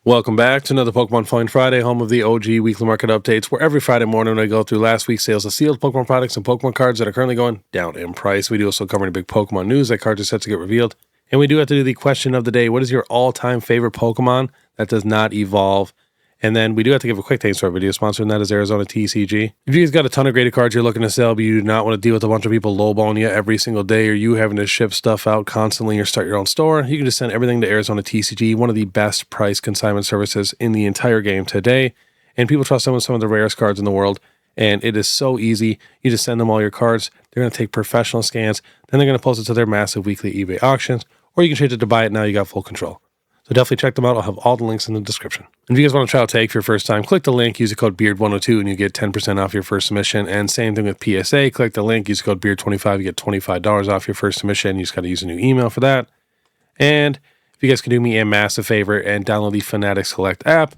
Welcome back to another Pokemon Find Friday, home of the OG weekly market updates, where every Friday morning I go through last week's sales of sealed Pokemon products and Pokemon cards that are currently going down in price. We do also cover any big Pokemon news that cards are set to get revealed. And we do have to do the question of the day. What is your all-time favorite Pokemon that does not evolve? And then we do have to give a quick thanks to our video sponsor, and that is Arizona TCG. If you guys got a ton of graded cards you're looking to sell, but you do not want to deal with a bunch of people lowballing you every single day, or you having to ship stuff out constantly or start your own store, you can just send everything to Arizona TCG, one of the best price consignment services in the entire game today. And people trust them with some of the rarest cards in the world. And it is so easy. You just send them all your cards. They're going to take professional scans. Then they're going to post it to their massive weekly eBay auctions. Or you can change it to buy it now. You got full control. So definitely check them out. I'll have all the links in the description. And if you guys want to try out tag for your first time, click the link, use the code BEARD102, and you get 10% off your first submission. And same thing with PSA. Click the link, use the code BEARD25, you get $25 off your first submission. You just got to use a new email for that. And if you guys can do me a massive favor and download the FANATICS Collect app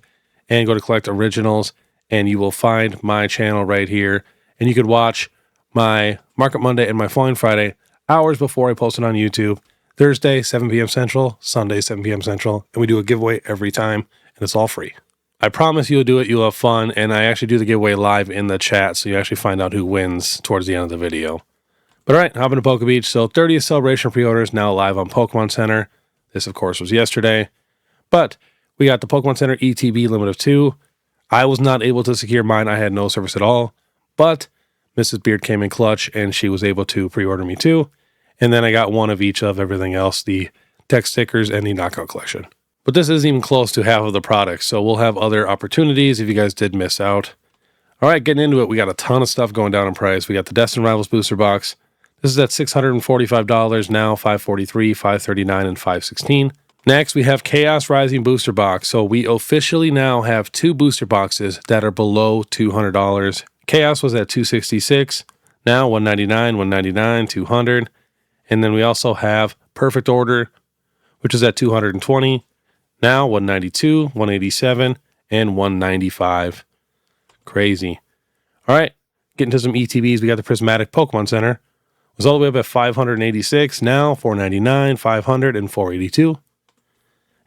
and go to Collect Originals, and you will find my channel right here. And you could watch my Market Monday and my Flying Friday hours before I post it on YouTube. Thursday, 7 p.m. Central, Sunday, 7 p.m. Central, and we do a giveaway every time, and it's all free. I promise you'll do it, you'll have fun, and I actually do the giveaway live in the chat, so you actually find out who wins towards the end of the video. But all right, hop into Poke Beach. So 30th Celebration pre-orders now live on Pokemon Center. This, of course, was yesterday. But we got the Pokemon Center ETB limit of 2. I was not able to secure mine. I had no service at all. But Mrs. Beard came in clutch, and she was able to pre-order me 2. And then I got one of each of everything else, the tech stickers and the knockout collection. But this isn't even close to half of the products, so we'll have other opportunities if you guys did miss out. All right, getting into it, we got a ton of stuff going down in price. We got the Destined Rivals booster box. This is at $645 now, $543, $539, and $516. Next, we have Chaos Rising booster box. So we officially now have 2 booster boxes that are below $200. Chaos was at $266, now $199, $199, $200. And then we also have Perfect Order, which is at $220, now $192, $187, and $195. Crazy. All right, getting to some ETBs. We got the Prismatic Pokemon Center. It was all the way up at $586, now $499, $500, and $482.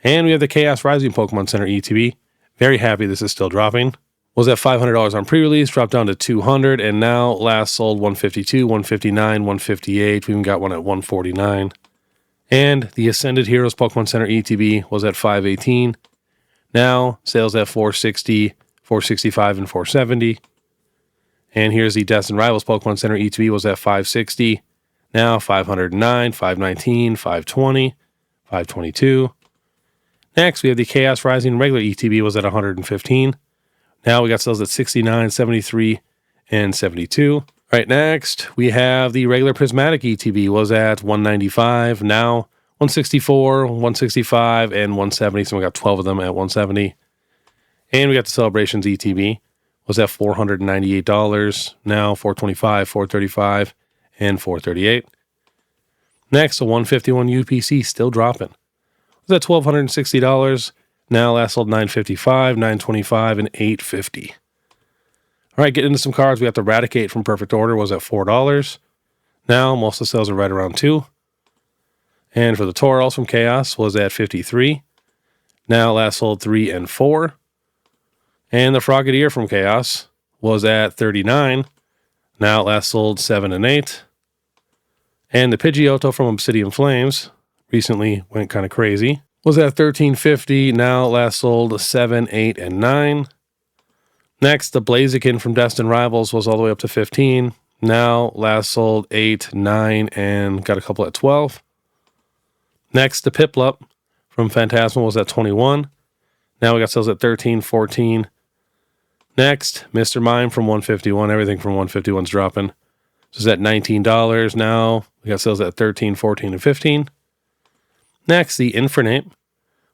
And we have the Chaos Rising Pokemon Center ETB. Very happy this is still dropping. Was at $500 on pre-release, dropped down to $200, and now last sold $152, $159, $158. We even got one at $149. And the Ascended Heroes Pokemon Center ETB was at $518. Now sales at $460, $465, and $470. And here's the Destined Rivals Pokemon Center ETB was at $560. Now $509, $519, $520, $522. Next, we have the Chaos Rising regular ETB was at $115. Now we got sales at $69, $73, and $72. All right, next we have the regular Prismatic ETB was at $195. Now $164, $165, and $170. So we got 12 of them at $170. And we got the Celebrations ETB was at $498. Now $425, $435, and $438. Next, the $151 UPC still dropping. It was at $1,260. Now last sold $955, $925, and $850. All right, getting into some cards. We got the Raticate from Perfect Order was at $4. Now most of the sales are right around $2. And for the Tauros from Chaos was at $53. Now last sold $3 and $4. And the Frogadier from Chaos was at $39. Now last sold $7 and $8. And the Pidgeotto from Obsidian Flames recently went kind of crazy. Was at $13.50, now last sold $7, $8, and $9. Next, the Blaziken from Destined Rivals was all the way up to $15. Now last sold $8, $9, and got a couple at $12. Next, the Piplup from Phantasmal was at $21. Now we got sales at $13, $14. Next, Mr. Mime from $151. Everything from $151's dropping. This is at $19. Now we got sales at $13, $14, and $15. Next, the Infernape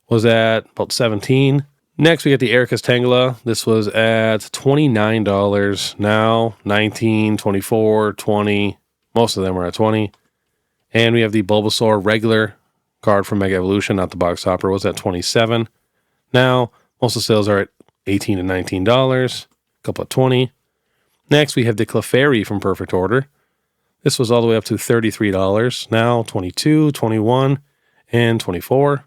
was at about $17. Next, we got the Erika's Tangela. This was at $29. Now $19, $24, $20. Most of them are at $20. And we have the Bulbasaur regular card from Mega Evolution, not the box topper, was at $27. Now, most of the sales are at $18 and $19. A couple at $20. Next, we have the Clefairy from Perfect Order. This was all the way up to $33. Now $22, $21, and $24.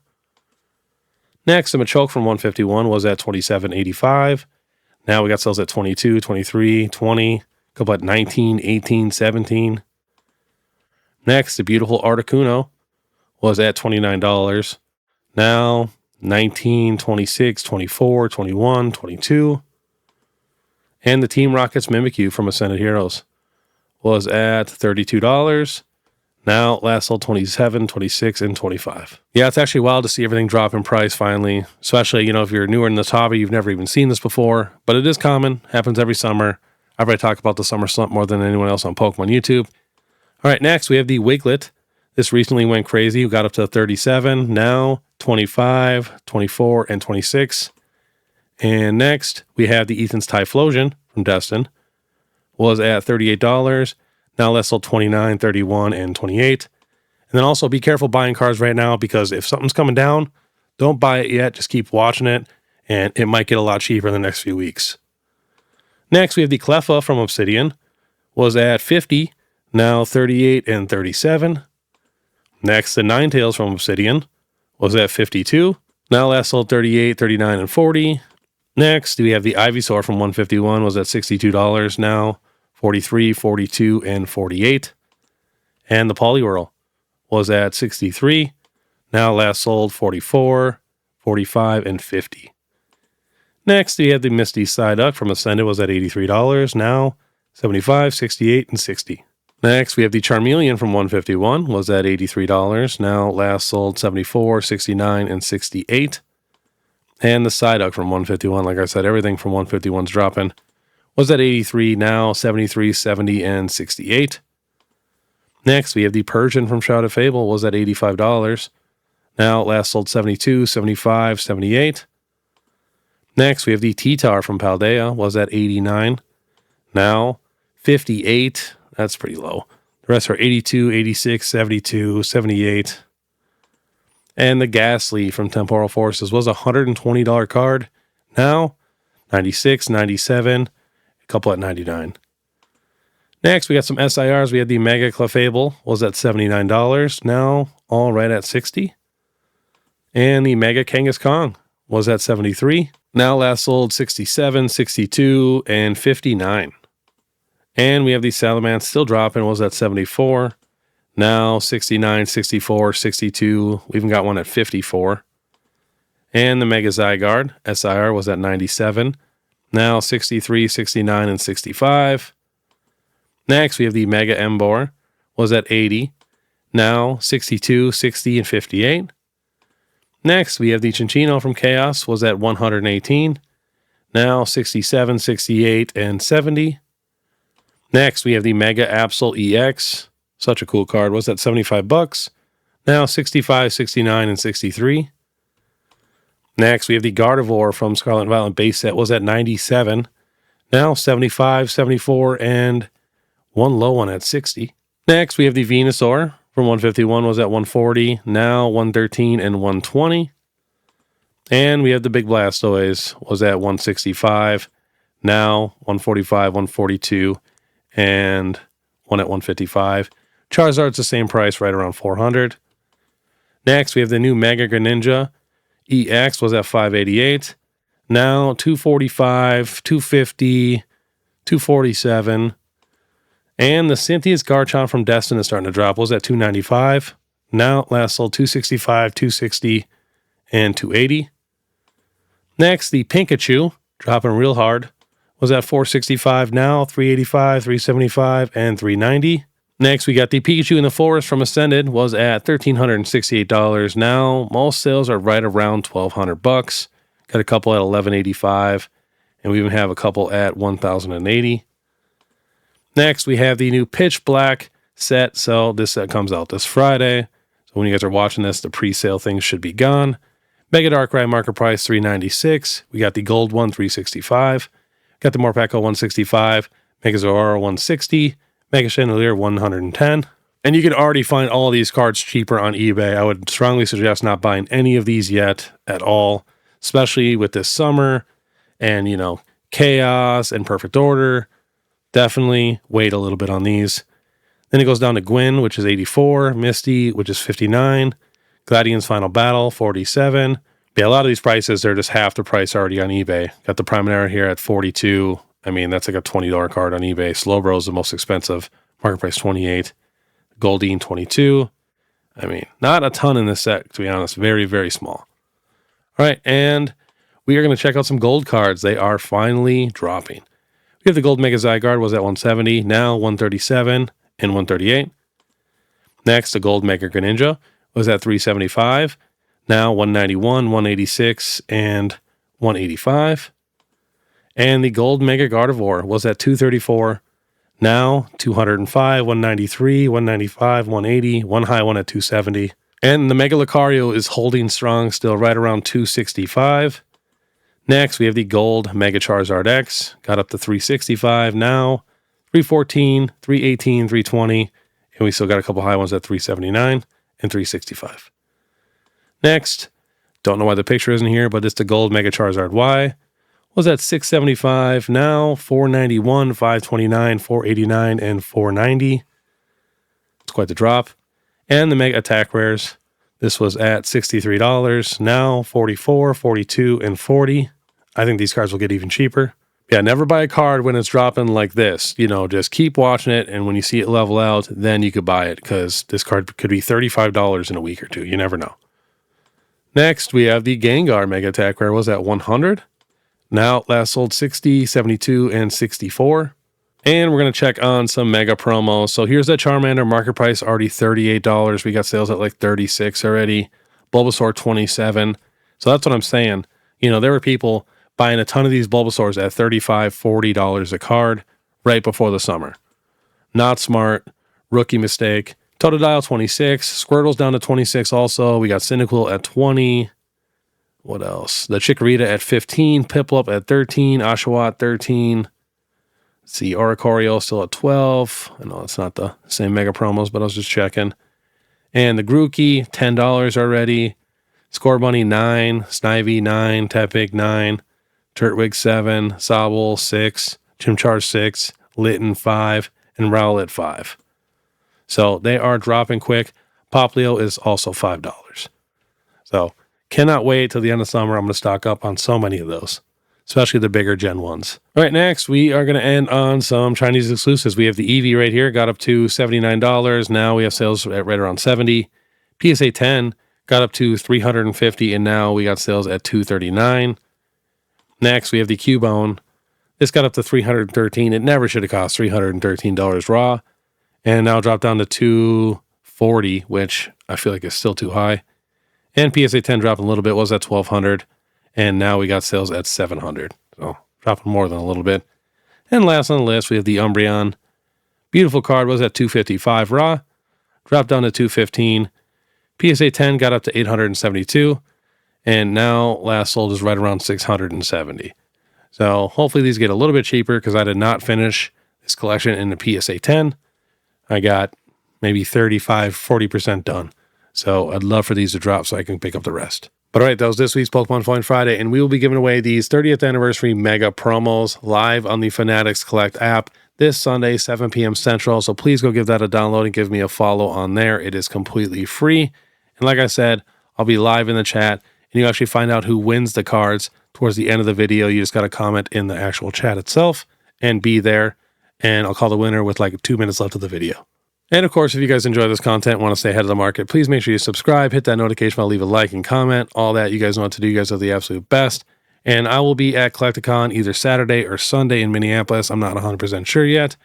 Next, the Machoke from 151 was at $27.85. Now we got sales at 22, 23, 20, a couple at 19, 18, 17. Next, the beautiful Articuno was at $29. Now 19, 26, 24, 21, 22. And the Team Rockets Mimikyu from Ascended Heroes was at $32. Now last sold 27, 26, and 25. Yeah, it's actually wild to see everything drop in price finally, especially, if you're newer in this hobby, you've never even seen this before, but it is common, happens every summer. I probably talk about the summer slump more than anyone else on Pokemon YouTube. All right, next we have the Wiglet. This recently went crazy. We got up to 37, now 25, 24, and 26. And next we have the Ethan's Typhlosion from Destin. Was at $38. Now less sold 29, 31, and 28. And then also be careful buying cards right now, because if something's coming down, don't buy it yet. Just keep watching it, and it might get a lot cheaper in the next few weeks. Next, we have the Cleffa from Obsidian. Was at 50, now 38 and 37. Next, the Ninetales from Obsidian was at 52. Now last sold 38, 39, and 40. Next, we have the Ivysaur from 151, was at $62 now. 43, 42, and 48. And the Poliwhirl was at 63. Now last sold 44, 45, and 50. Next, we have the Misty Psyduck from Ascended, was at $83. Now 75, 68, and 60. Next, we have the Charmeleon from 151, was at $83. Now last sold 74, 69, and 68. And the Psyduck from 151, like I said, everything from 151's dropping. Was at 83, now 73, 70, and 68. Next, we have the Persian from Shrouded Fable, was at $85. Now last sold 72, 75, 78. Next, we have the T-Tar from Paldea, was at 89. Now 58, that's pretty low. The rest are 82, 86, 72, 78. And the Ghastly from Temporal Forces was a $120 card. Now 96, 97, a couple at 99. Next, we got some SIRs. We had the Mega Clefable, was at $79. Now all right at 60. And the Mega Kangaskong was at 73. Now last sold 67, 62, and 59. And we have the Salamence still dropping, was at 74. Now 69, 64, 62. We even got one at 54. And the Mega Zygarde SIR was at 97. Now 63, 69, and 65. Next, we have the Mega Emboar, was at 80. Now 62, 60, and 58. Next, we have the Chinchino from Chaos, was at 118. Now 67, 68, and 70. Next, we have the Mega Absol EX. Such a cool card. Was at $75. Now 65, 69, and 63. Next, we have the Gardevoir from Scarlet and Violet base set. Was at 97. Now 75, 74, and one low one at 60. Next, we have the Venusaur from 151. Was at 140. Now 113 and 120. And we have the Big Blastoise. Was at 165. Now 145, 142, and one at 155. Charizard's the same price, right around 400. Next, we have the new Mega Greninja EX, was at 588. Now 245, 250, 247. And the Cynthia's Garchomp from Destin is starting to drop. Was at 295. Now last sold 265, 260, and 280. Next, the Pikachu, dropping real hard, was at 465. Now 385, 375, and 390. Next, we got the Pikachu in the Forest from Ascended, was at $1,368. Now, most sales are right around $1,200. Got a couple at $1,185, and we even have a couple at $1,080. Next, we have the new Pitch Black set. So this set comes out this Friday. So when you guys are watching this, the pre-sale things should be gone. Mega Darkrai market price $396. We got the gold one $365. Got the Morpeko $165. Mega Zoroark $160. Mega Chandelier $110. And you can already find all of these cards cheaper on eBay. I would strongly suggest not buying any of these yet at all, especially with this summer and, Chaos and Perfect Order. Definitely wait a little bit on these. Then it goes down to Gwyn, which is 84, Misty, which is 59, Gladian's Final Battle, 47, Yeah, a lot of these prices, they're just half the price already on eBay. Got the Primanera here at 42. I mean, that's like a $20 card on eBay. Slowbro is the most expensive. Market price 28. Goldine 22. I mean, not a ton in this set, to be honest. Very, very small. All right, and we are going to check out some gold cards. They are finally dropping. We have the gold Mega Zygarde was at 170, now 137 and 138. Next, the gold Mega Greninja was at 375, now 191, 186, and 185. And the gold Mega Gardevoir was at 234, now 205, 193, 195, 180, one high one at 270. And the Mega Lucario is holding strong still right around 265. Next, we have the gold Mega Charizard X. Got up to 365 now, 314, 318, 320. And we still got a couple high ones at 379 and 365. Next, don't know why the picture isn't here, but it's the gold Mega Charizard Y. Was at 675 now, 491, 529, 489, and 490. It's quite the drop. And the Mega Attack Rares. This was at $63, now 44, 42, and 40. I think these cards will get even cheaper. Yeah, never buy a card when it's dropping like this. You know, just keep watching it, and when you see it level out, then you could buy it, because this card could be $35 in a week or two. You never know. Next, we have the Gengar Mega Attack Rare. Was at 100. Now, last sold 60, 72, and 64. And we're going to check on some mega promos. So here's that Charmander, market price already $38. We got sales at like 36 already. Bulbasaur 27. So that's what I'm saying. You know, there were people buying a ton of these Bulbasaurs at $35, $40 a card right before the summer. Not smart. Rookie mistake. Totodile 26. Squirtle's down to 26 also. We got Cyndaquil at 20. What else? The Chikorita at 15. Piplup at 13. Oshawott 13. Let's see, Oricorio still at 12. I know it's not the same mega promos, but I was just checking. And the Grookey, $10 already. Scorbunny 9. Snivy 9. Tepig 9. Turtwig 7. Sobble 6. Chimchar 6. Litten 5. And Rowlet 5. So they are dropping quick. Poplio is also $5. So cannot wait till the end of summer. I'm going to stock up on so many of those, especially the bigger Gen 1s. All right, next, we are going to end on some Chinese exclusives. We have the Eevee right here, got up to $79. Now we have sales at right around $70. PSA 10 got up to $350, and now we got sales at $239. Next, we have the Cubone. This got up to $313. It never should have cost $313 raw, and now dropped down to $240, which I feel like is still too high. And PSA 10 dropped a little bit, was at $1,200. And now we got sales at $700. So dropping more than a little bit. And last on the list, we have the Umbreon. Beautiful card, was at $255 raw. Dropped down to $215. PSA 10 got up to $872. And now last sold is right around $670. So hopefully these get a little bit cheaper, because I did not finish this collection in the PSA 10. I got maybe 35-40% done. So I'd love for these to drop so I can pick up the rest. But all right, that was this week's Pokemon Find Friday, and we will be giving away these 30th anniversary mega promos live on the Fanatics Collect app this Sunday, 7 p.m. Central. So please go give that a download and give me a follow on there. It is completely free. And like I said, I'll be live in the chat, and you actually find out who wins the cards towards the end of the video. You just got to comment in the actual chat itself and be there, and I'll call the winner with like 2 minutes left of the video. And of course, if you guys enjoy this content, want to stay ahead of the market, please make sure you subscribe, hit that notification bell, leave a like and comment, all that. You guys know what to do. You guys are the absolute best. And I will be at COLLECTR either Saturday or Sunday in Minneapolis. I'm not 100% sure yet.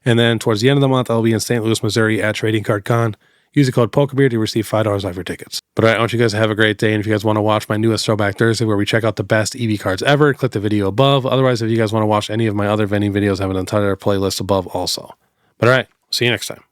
And then towards the end of the month, I'll be in St. Louis, Missouri at Trading Card Con. Use the code POKEBEAR to receive $5 off your tickets. But all right, I want you guys to have a great day. And if you guys want to watch my newest Throwback Thursday, where we check out the best EV cards ever, click the video above. Otherwise, if you guys want to watch any of my other vending videos, I have an entire playlist above also. But all right, see you next time.